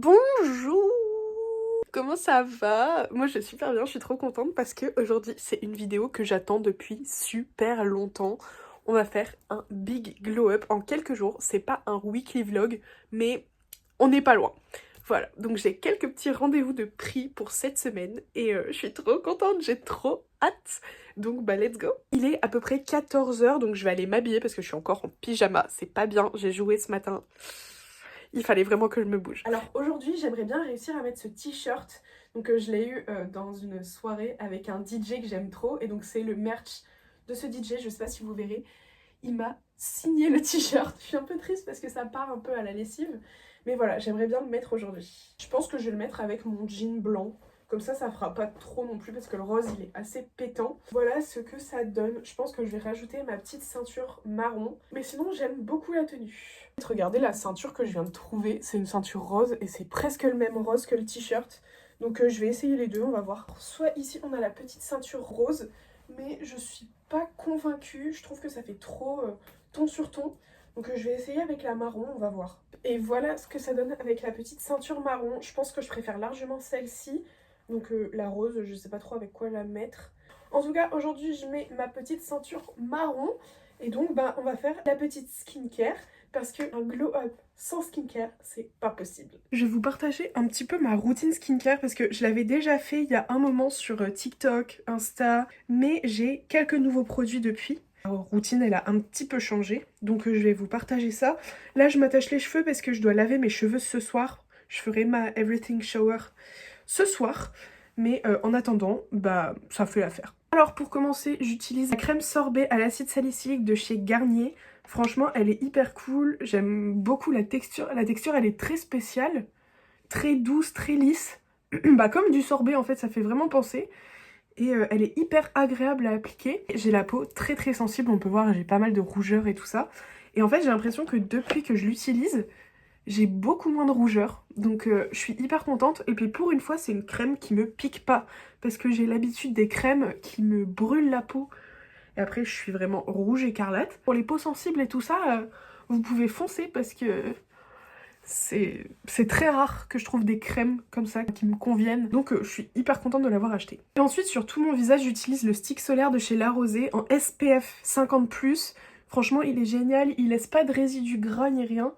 Bonjour! Comment ça va? Moi je vais super bien, je suis trop contente parce que aujourd'hui c'est une vidéo que j'attends depuis super longtemps. On va faire un big glow up en quelques jours. C'est pas un weekly vlog, mais on n'est pas loin. Voilà, donc j'ai quelques petits rendez-vous de prix pour cette semaine et je suis trop contente, j'ai trop hâte. Donc bah let's go. Il est à peu près 14h, donc je vais aller m'habiller parce que je suis encore en pyjama. C'est pas bien, j'ai joué ce matin. Il fallait vraiment que je me bouge. Alors aujourd'hui, j'aimerais bien réussir à mettre ce t-shirt. Donc je l'ai eu dans une soirée avec un DJ que j'aime trop. Et donc c'est le merch de ce DJ, je sais pas si vous verrez. Il m'a signé le t-shirt. Je suis un peu triste parce que ça part un peu à la lessive. Mais voilà, j'aimerais bien le mettre aujourd'hui. Je pense que je vais le mettre avec mon jean blanc. Comme ça fera pas trop non plus parce que le rose il est assez pétant. Voilà ce que ça donne. Je pense que je vais rajouter ma petite ceinture marron. Mais sinon j'aime beaucoup la tenue. Regardez la ceinture que je viens de trouver. C'est une ceinture rose et c'est presque le même rose que le t-shirt. Donc je vais essayer les deux, on va voir. Soit ici on a la petite ceinture rose, mais je suis pas convaincue. Je trouve que ça fait trop ton sur ton. Donc je vais essayer avec la marron, on va voir. Et voilà ce que ça donne avec la petite ceinture marron. Je pense que je préfère largement celle-ci. Donc la rose, je sais pas trop avec quoi la mettre. En tout cas, aujourd'hui, je mets ma petite ceinture marron. Et donc, bah, on va faire la petite skincare. Parce qu'un glow-up sans skincare, c'est pas possible. Je vais vous partager un petit peu ma routine skincare parce que je l'avais déjà fait il y a un moment sur TikTok, Insta. Mais j'ai quelques nouveaux produits depuis. La routine, elle a un petit peu changé. Donc je vais vous partager ça. Là, je m'attache les cheveux parce que je dois laver mes cheveux ce soir. Je ferai ma everything shower ce soir, mais en attendant, bah ça fait l'affaire. Alors pour commencer, j'utilise la crème sorbet à l'acide salicylique de chez Garnier. Franchement, elle est hyper cool, j'aime beaucoup la texture. La texture, elle est très spéciale, très douce, très lisse. Bah comme du sorbet en fait, ça fait vraiment penser. Et elle est hyper agréable à appliquer. J'ai la peau très très sensible, on peut voir, j'ai pas mal de rougeur et tout ça. Et en fait, j'ai l'impression que depuis que je l'utilise, j'ai beaucoup moins de rougeur, donc je suis hyper contente. Et puis pour une fois, c'est une crème qui me pique pas, parce que j'ai l'habitude des crèmes qui me brûlent la peau. Et après, je suis vraiment rouge écarlate. Pour les peaux sensibles et tout ça, vous pouvez foncer parce que c'est très rare que je trouve des crèmes comme ça qui me conviennent. Donc je suis hyper contente de l'avoir acheté. Et ensuite, sur tout mon visage, j'utilise le stick solaire de chez La Rosée en SPF 50+. Franchement, il est génial, il laisse pas de résidus gras ni rien.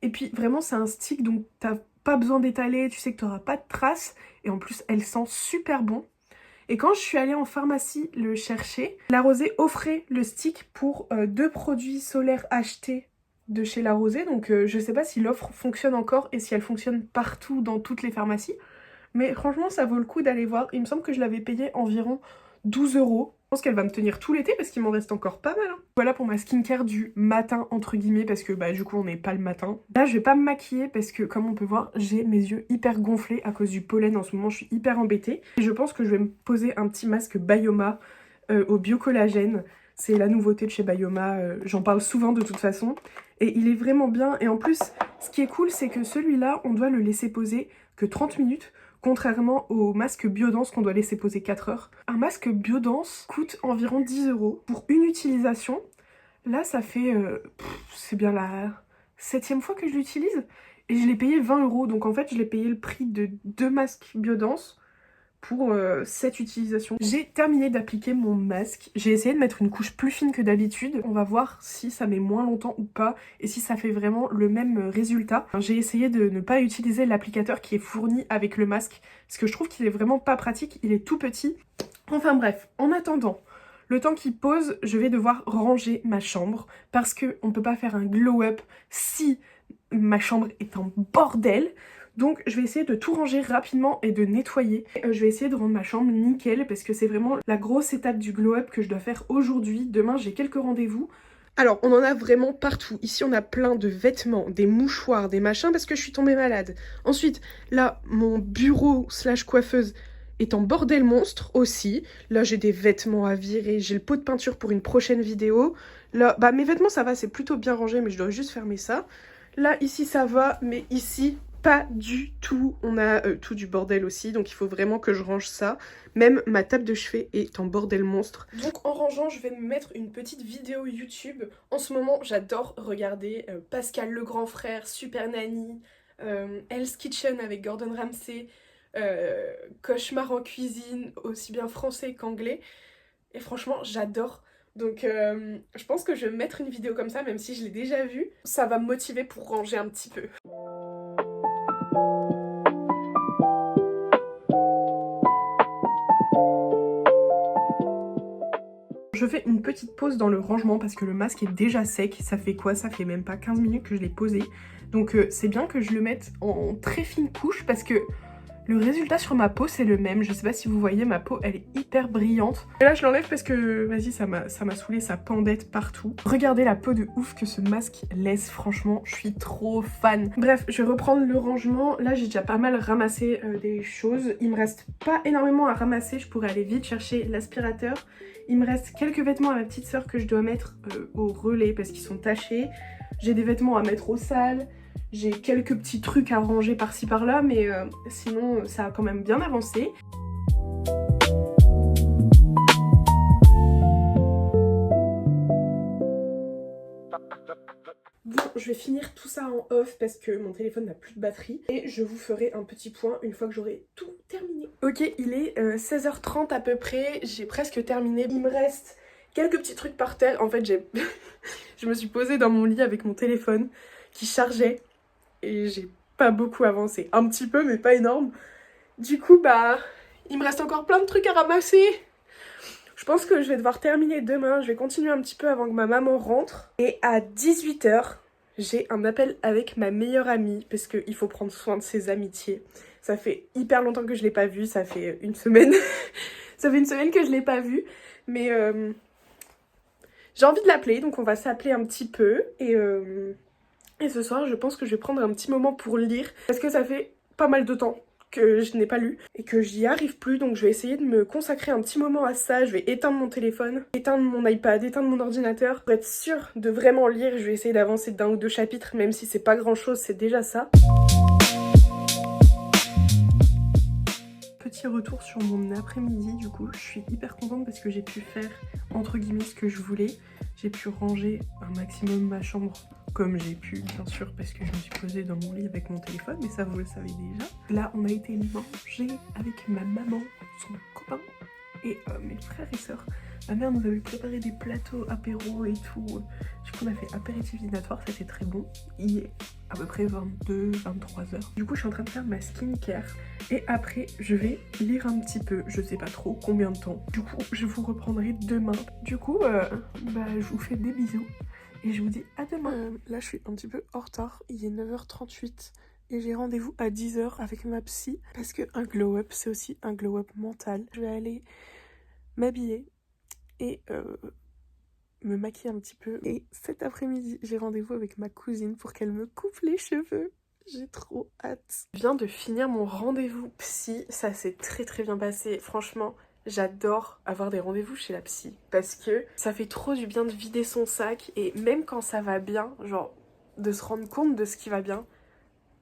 Et puis vraiment c'est un stick donc t'as pas besoin d'étaler, tu sais que t'auras pas de traces et en plus elle sent super bon. Et quand je suis allée en pharmacie le chercher, La Rosée offrait le stick pour 2 produits solaires achetés de chez La Rosée. Donc je sais pas si l'offre fonctionne encore et si elle fonctionne partout dans toutes les pharmacies. Mais franchement ça vaut le coup d'aller voir. Il me semble que je l'avais payé environ 12 €. Je pense qu'elle va me tenir tout l'été parce qu'il m'en reste encore pas mal. Voilà pour ma skincare du matin entre guillemets parce que bah du coup on n'est pas le matin. Là je vais pas me maquiller parce que comme on peut voir j'ai mes yeux hyper gonflés à cause du pollen en ce moment, je suis hyper embêtée. Et je pense que je vais me poser un petit masque Bioma au biocollagène. C'est la nouveauté de chez Bioma, j'en parle souvent de toute façon. Et il est vraiment bien et en plus ce qui est cool c'est que celui-là on doit le laisser poser que 30 minutes. Contrairement au masque Biodance qu'on doit laisser poser 4 heures. Un masque Biodance coûte environ 10 € pour une utilisation. Là, ça fait... c'est bien la 7e fois que je l'utilise. Et je l'ai payé 20 €. Donc en fait, je l'ai payé le prix de 2 masques Biodance pour cette utilisation. J'ai terminé d'appliquer mon masque. J'ai essayé de mettre une couche plus fine que d'habitude. On va voir si ça met moins longtemps ou pas et si ça fait vraiment le même résultat. J'ai essayé de ne pas utiliser l'applicateur qui est fourni avec le masque parce que je trouve qu'il est vraiment pas pratique. Il est tout petit. Enfin bref, en attendant, le temps qu'il pose, je vais devoir ranger ma chambre parce qu'on peut pas faire un glow-up si ma chambre est en bordel. Donc je vais essayer de tout ranger rapidement et de nettoyer. Je vais essayer de rendre ma chambre nickel parce que c'est vraiment la grosse étape du glow-up que je dois faire aujourd'hui. Demain j'ai quelques rendez-vous. Alors on en a vraiment partout. Ici on a plein de vêtements, des mouchoirs, des machins parce que je suis tombée malade. Ensuite là mon bureau slash coiffeuse est en bordel monstre aussi. Là j'ai des vêtements à virer, j'ai le pot de peinture pour une prochaine vidéo. Là bah mes vêtements ça va, c'est plutôt bien rangé mais je dois juste fermer ça. Là ici ça va mais ici pas du tout. On a tout du bordel aussi, donc il faut vraiment que je range ça. Même ma table de chevet est en bordel monstre. Donc en rangeant, je vais me mettre une petite vidéo YouTube. En ce moment, j'adore regarder Pascal le grand frère, Super Nanny, Hell's Kitchen avec Gordon Ramsay, Cauchemar en cuisine, aussi bien français qu'anglais. Et franchement, j'adore. Donc je pense que je vais mettre une vidéo comme ça, même si je l'ai déjà vue. Ça va me motiver pour ranger un petit peu. Je fais une petite pause dans le rangement parce que le masque est déjà sec. Ça fait quoi? Ça fait même pas 15 minutes que je l'ai posé. Donc c'est bien que je le mette en très fine couche parce que le résultat sur ma peau c'est le même. Je sais pas si vous voyez, ma peau elle est hyper brillante. Et là je l'enlève parce que vas-y, ça m'a saoulé, ça pendette partout. Regardez la peau de ouf que ce masque laisse, franchement je suis trop fan. Bref, je vais reprendre le rangement. Là j'ai déjà pas mal ramassé des choses. Il me reste pas énormément à ramasser, je pourrais aller vite chercher l'aspirateur. Il me reste quelques vêtements à ma petite sœur que je dois mettre au relais parce qu'ils sont tachés. J'ai des vêtements à mettre au sale. J'ai quelques petits trucs à ranger par-ci par-là, mais sinon ça a quand même bien avancé. Bon, je vais finir tout ça en off parce que mon téléphone n'a plus de batterie. Et je vous ferai un petit point une fois que j'aurai tout terminé. Ok, il est 16h30 à peu près, j'ai presque terminé. Il me reste quelques petits trucs par terre. En fait, je me suis posée dans mon lit avec mon téléphone qui chargeait. Et j'ai pas beaucoup avancé. Un petit peu, mais pas énorme. Du coup, bah, il me reste encore plein de trucs à ramasser. Je pense que je vais devoir terminer demain. Je vais continuer un petit peu avant que ma maman rentre. Et à 18h, j'ai un appel avec ma meilleure amie. Parce qu'il faut prendre soin de ses amitiés. Ça fait hyper longtemps que je l'ai pas vue. Ça fait une semaine. Ça fait une semaine que je l'ai pas vue. Mais j'ai envie de l'appeler. Donc on va s'appeler un petit peu. Et ce soir, je pense que je vais prendre un petit moment pour lire. Parce que ça fait pas mal de temps que je n'ai pas lu et que j'y arrive plus. Donc je vais essayer de me consacrer un petit moment à ça. Je vais éteindre mon téléphone, éteindre mon iPad, éteindre mon ordinateur. Pour être sûre de vraiment lire, je vais essayer d'avancer d'un ou deux chapitres. Même si c'est pas grand chose, c'est déjà ça. Petit retour sur mon après-midi, du coup je suis hyper contente parce que j'ai pu faire entre guillemets ce que je voulais. J'ai pu ranger un maximum ma chambre comme j'ai pu, bien sûr, parce que je me suis posée dans mon lit avec mon téléphone, mais ça vous le savez déjà. Là on a été manger avec ma maman, son copain et mes frères et sœurs. Ma mère nous avait préparé des plateaux apéro et tout. Du coup on a fait apéritif dînatoire, c'était très bon. Il est à peu près 22-23 heures. Du coup je suis en train de faire ma skincare et après je vais lire un petit peu. Je sais pas trop combien de temps. Du coup je vous reprendrai demain. Du coup je vous fais des bisous et je vous dis à demain. Là je suis un petit peu en retard, il est 9h38 et j'ai rendez-vous à 10h avec ma psy parce que un glow up c'est aussi un glow up mental. Je vais aller m'habiller et me maquiller un petit peu. Et cet après-midi, j'ai rendez-vous avec ma cousine pour qu'elle me coupe les cheveux. J'ai trop hâte. Je viens de finir mon rendez-vous psy. Ça s'est très très bien passé. Franchement, j'adore avoir des rendez-vous chez la psy. Parce que ça fait trop du bien de vider son sac. Et même quand ça va bien, genre de se rendre compte de ce qui va bien,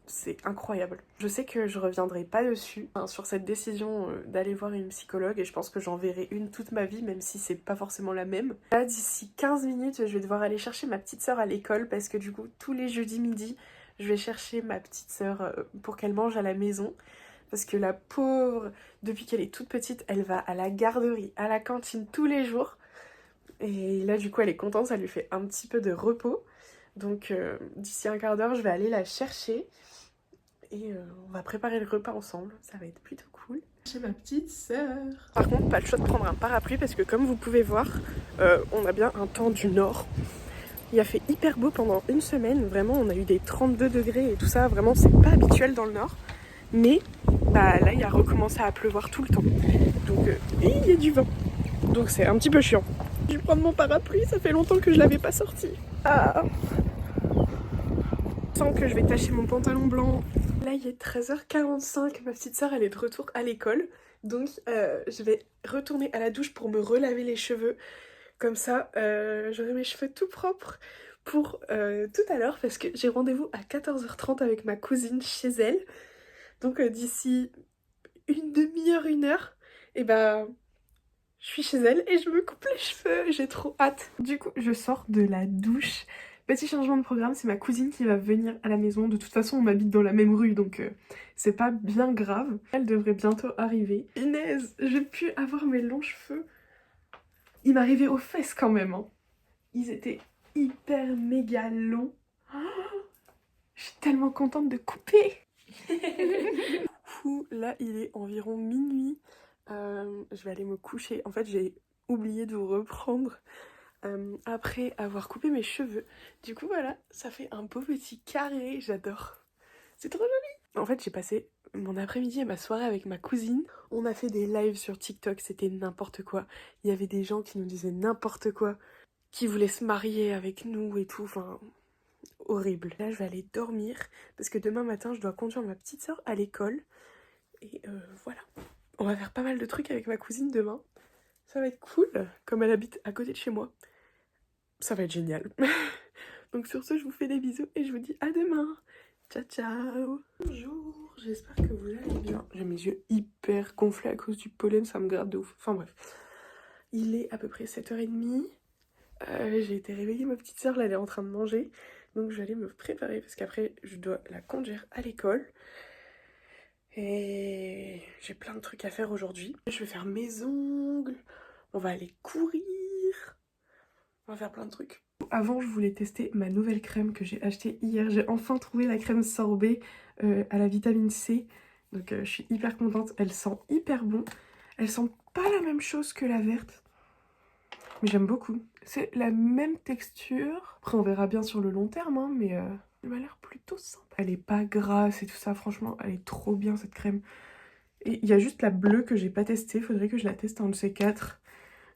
c'est incroyable. Je sais que je reviendrai pas dessus, sur cette décision d'aller voir une psychologue, et je pense que j'en verrai une toute ma vie, même si c'est pas forcément la même. Là, d'ici 15 minutes, je vais devoir aller chercher ma petite sœur à l'école, parce que du coup, tous les jeudis midi, je vais chercher ma petite sœur pour qu'elle mange à la maison. Parce que la pauvre, depuis qu'elle est toute petite, elle va à la garderie, à la cantine tous les jours. Et là, du coup, elle est contente, ça lui fait un petit peu de repos. Donc d'ici un quart d'heure, je vais aller la chercher. Et on va préparer le repas ensemble, ça va être plutôt cool. J'ai ma petite sœur. Par contre, pas le choix de prendre un parapluie parce que comme vous pouvez voir, on a bien un temps du nord. Il a fait hyper beau pendant une semaine, vraiment on a eu des 32 degrés et tout ça, vraiment c'est pas habituel dans le nord. Mais là il a recommencé à pleuvoir tout le temps. Donc il y a du vent. Donc c'est un petit peu chiant. Je vais prendre mon parapluie, ça fait longtemps que je l'avais pas sorti. Ah. Je sens que je vais tacher mon pantalon blanc. Là il est 13h45, ma petite sœur elle est de retour à l'école. Donc je vais retourner à la douche pour me relaver les cheveux. Comme ça j'aurai mes cheveux tout propres pour tout à l'heure. Parce que j'ai rendez-vous à 14h30 avec ma cousine chez elle. Donc d'ici une demi-heure, une heure, et je suis chez elle et je me coupe les cheveux. J'ai trop hâte. Du coup je sors de la douche. Petit changement de programme, c'est ma cousine qui va venir à la maison. De toute façon, on habite dans la même rue, donc c'est pas bien grave. Elle devrait bientôt arriver. Inès, j'ai pu avoir mes longs cheveux. Ils m'arrivaient aux fesses quand même, hein. Ils étaient hyper méga longs. Oh, je suis tellement contente de couper. Là, il est environ minuit. Je vais aller me coucher. En fait, j'ai oublié de vous reprendre après avoir coupé mes cheveux. Du coup, voilà, ça fait un beau petit carré. J'adore. C'est trop joli. En fait, j'ai passé mon après-midi et ma soirée avec ma cousine. On a fait des lives sur TikTok, c'était n'importe quoi. Il y avait des gens qui nous disaient n'importe quoi, qui voulaient se marier avec nous et tout. Enfin, horrible. Là, je vais aller dormir parce que demain matin, je dois conduire ma petite soeur à l'école. Et voilà. On va faire pas mal de trucs avec ma cousine demain. Ça va être cool, comme elle habite à côté de chez moi. Ça va être génial. Donc sur ce, je vous fais des bisous et je vous dis à demain. Ciao, ciao. Bonjour, j'espère que vous allez bien. J'ai mes yeux hyper gonflés à cause du pollen, ça me gratte de ouf. Enfin bref. Il est à peu près 7h30. J'ai été réveiller ma petite soeur, là elle est en train de manger. Donc je vais aller me préparer parce qu'après je dois la conduire à l'école. Et j'ai plein de trucs à faire aujourd'hui. Je vais faire mes ongles, on va aller courir, on va faire plein de trucs. Avant, je voulais tester ma nouvelle crème que j'ai achetée hier. J'ai enfin trouvé la crème sorbet à la vitamine C. Donc je suis hyper contente, elle sent hyper bon. Elle sent pas la même chose que la verte, mais j'aime beaucoup. C'est la même texture. Après on verra bien sur le long terme, hein, mais elle m'a l'air plutôt sympa. Elle est pas grasse et tout ça, franchement, elle est trop bien cette crème. Et il y a juste la bleue que j'ai pas testée, faudrait que je la teste en de ces quatre.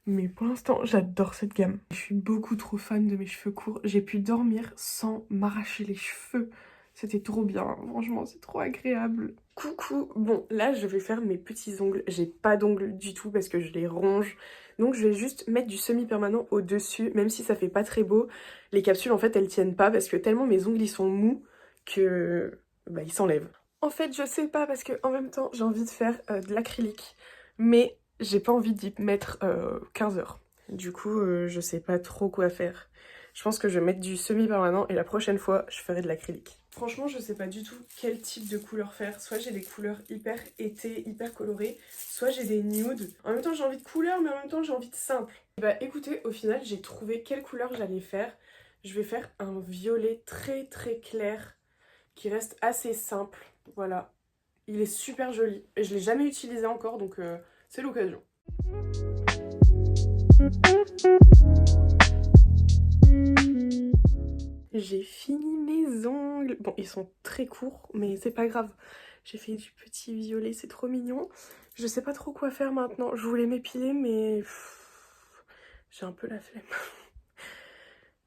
Mais pour l'instant, j'adore cette gamme. Je suis beaucoup trop fan de mes cheveux courts. J'ai pu dormir sans m'arracher les cheveux. C'était trop bien, franchement, c'est trop agréable. Coucou, bon, là, je vais faire mes petits ongles. J'ai pas d'ongles du tout parce que je les ronge. Donc, je vais juste mettre du semi-permanent au-dessus, même si ça fait pas très beau. Les capsules, en fait, elles tiennent pas parce que tellement mes ongles, ils sont mous que... bah, ils s'enlèvent. En fait, je sais pas parce que en même temps, j'ai envie de faire de l'acrylique. Mais j'ai pas envie d'y mettre 15 heures. Du coup, je sais pas trop quoi faire. Je pense que je vais mettre du semi-permanent et la prochaine fois, je ferai de l'acrylique. Franchement, je sais pas du tout quel type de couleur faire. Soit j'ai des couleurs hyper été, hyper colorées, soit j'ai des nudes. En même temps, j'ai envie de couleur, mais en même temps, j'ai envie de simple. Et bah écoutez, au final, j'ai trouvé quelle couleur j'allais faire. Je vais faire un violet très très clair qui reste assez simple. Voilà. Il est super joli. Et je l'ai jamais utilisé encore, donc c'est l'occasion. J'ai fini mes ongles. Bon, ils sont très courts, mais c'est pas grave. J'ai fait du petit violet, c'est trop mignon. Je sais pas trop quoi faire maintenant. Je voulais m'épiler, mais j'ai un peu la flemme.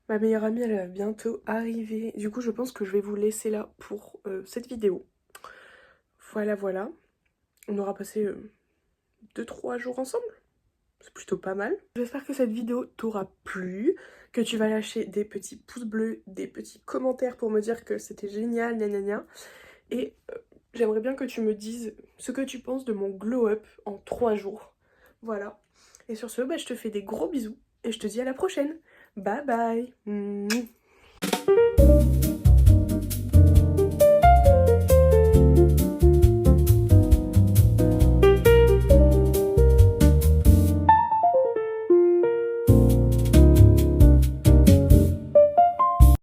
Ma meilleure amie, elle va bientôt arriver. Du coup, je pense que je vais vous laisser là pour cette vidéo. Voilà, voilà. On aura passé 2-3 jours ensemble. C'est plutôt pas mal. J'espère que cette vidéo t'aura plu, que tu vas lâcher des petits pouces bleus, des petits commentaires pour me dire que c'était génial, gna gna gna. Et j'aimerais bien que tu me dises ce que tu penses de mon glow up en 3 jours. Voilà. Et sur ce, bah, je te fais des gros bisous et je te dis à la prochaine. Bye bye.